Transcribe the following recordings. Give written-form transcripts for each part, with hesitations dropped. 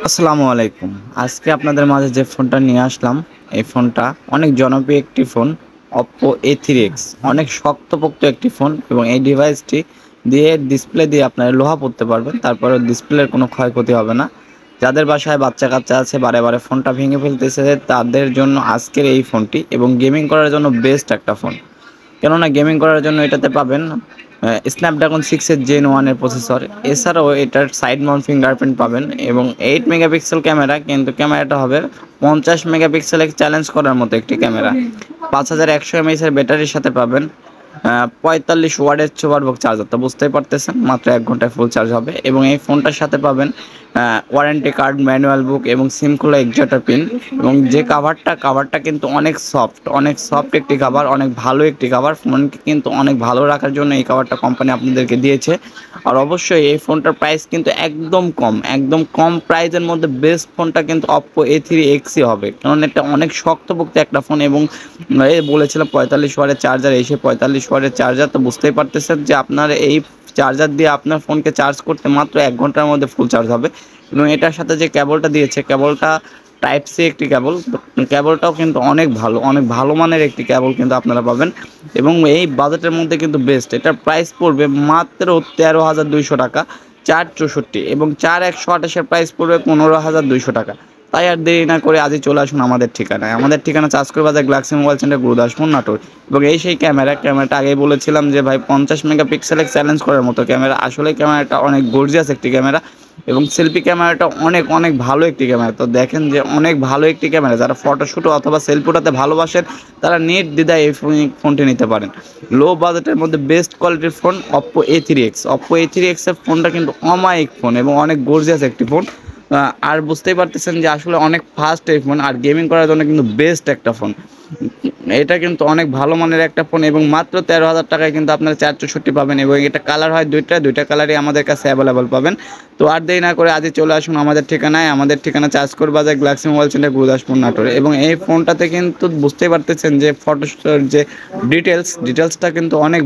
আসসালামু আলাইকুম। আজকে আপনাদের মাঝে যে ফোনটা নিয়ে আসলাম, এই ফোনটা অনেক জনপ্রিয় একটি ফোন Oppo A3X। অনেক শক্তপোক্ত একটি ফোন এবং এই ডিভাইসটি দিয়ে ডিসপ্লে দিয়ে আপনারা লোহা পড়তে পারবেন। তারপরেও ডিসপ্লের কোনো ক্ষয়ক্ষতি হবে না। যাদের বাসায় বাচ্চা-কাচ্চা আছে বারে, বারে ফোনটা ভেঙে ফেলতেছে তাদের জন্য আজকের এই ফোনটি এবং গেমিং করার জন্য বেস্ট একটা ফোন। কেননা গেমিং করার জন্য এটাতে পাবেন স্ন্যাপড্রাগন 6 এর Gen 1 এর প্রসেসর। এছাড়াও এটার সাইড মাউন্ট ফিঙ্গারপ্রিন্ট পাবেন এবং 8 মেগাপিক্সেল ক্যামেরা, কিন্তু ক্যামেরাটা হবে 50 মেগাপিক্সেলে চ্যালেঞ্জ করার মতো একটি ক্যামেরা। 5100 mAh এর ব্যাটারির সাথে পাবেন 45 ওয়াটের সুপারবুক চার্জার। তো বুঝতেই পারতেছেন মাত্র 1 ঘন্টায় ফুল চার্জ হবে এবং এই ফোনটার সাথে পাবেন ওয়ারেন্টি কার্ড, ম্যানুয়াল বুক এবং সিম খোলা এক্সট্রা পিন এবং যে কাভারটা কিন্তু অনেক সফট একটি কাভার, অনেক ভালো একটি কাভার। ফোনকে কিন্তু অনেক ভালো রাখার জন্য এই কাভারটা কোম্পানি আপনাদেরকে দিয়েছে। আর অবশ্যই এই ফোনটার প্রাইস কিন্তু একদম কম প্রাইসের মধ্যে বেস্ট ফোনটা কিন্তু Oppo A3X-ই হবে, কারণ এটা অনেক শক্তপোক্ত একটা ফোন এবং বলেছিলাম 45 ওয়াটের চার্জার, এসে 45 ওয়াটের চার্জার। তো বুঝতেই পারতেছেন যে আপনার এই চার্জার দিয়ে আপনার ফোনকে চার্জ করতে মাত্র 1 ঘন্টার মধ্যে ফুল চার্জ হবে এবং এটার সাথে যে কেবলটা দিয়েছে, কেবলটা টাইপ সি একটি কেবল। কেবলটাও কিন্তু অনেক ভালো মানের একটি কেবল কিন্তু আপনারা পাবেন এবং এই বাজেটের মধ্যে কিন্তু বেস্ট। এটার প্রাইস পড়বে মাত্র 13,200 টাকা 464 এবং 4128-এর প্রাইস পড়বে 15,200 টাকা। তাই আর দেরি না করে আজই চলে আসুন আমাদের ঠিকানায়। আমাদের ঠিকানা Chashkar Bazar, Galaxy mobile centre, Gurudaspur, Natore. এবং এই সেই ক্যামেরাটা আগেই বলেছিলাম যে ভাই 50 মেগাপিক্সেলে চ্যালেঞ্জ করার মতো ক্যামেরা। আসলে ক্যামেরাটা অনেক গর্জিয়াস একটি ক্যামেরা এবং সেলফি ক্যামেরাটা অনেক ভালো একটি ক্যামেরা। তো দেখেন যে অনেক ভালো একটি ক্যামেরা। যারা ফটোশ্যুট অথবা সেলফি ওঠাতে ভালোবাসেন তারা নির্দ্বিধায় এই ফোনটি নিতে পারেন। লো বাজেটের মধ্যে বেস্ট কোয়ালিটির phone Oppo A3X। Oppo A3X এর ফোনটা কিন্তু অমায়িক ফোন এবং অনেক গর্জিয়াস একটি ফোন। আর বুঝতেই পারতেছেন যে আসলে অনেক ফাস্ট এই ফোন, আর গেমিং করার জন্য কিন্তু বেস্ট একটা ফোন। এটা কিন্তু অনেক ভালো মানের একটা ফোন এবং মাত্র 13,000 টাকায় কিন্তু আপনারা 464 পাবেন এবং এটা কালার হয় দুইটা কালারই আমাদের কাছে অ্যাভেলেবল পাবেন। তো আর দেরি না করে আজই চলে আসুন আমাদের ঠিকানায়। আমাদের ঠিকানা Chashkar Bazar, Galaxy mobile centre, Gurudaspur, Natore. এবং এই ফোনটাতে কিন্তু বুঝতেই পারতেছেন যে ফটোর যে ডিটেলসটা কিন্তু অনেক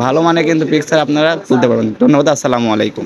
ভালো মানে কিন্তু পিকচার আপনারা তুলতে পারবেন। ধন্যবাদ। আসসালামু আলাইকুম।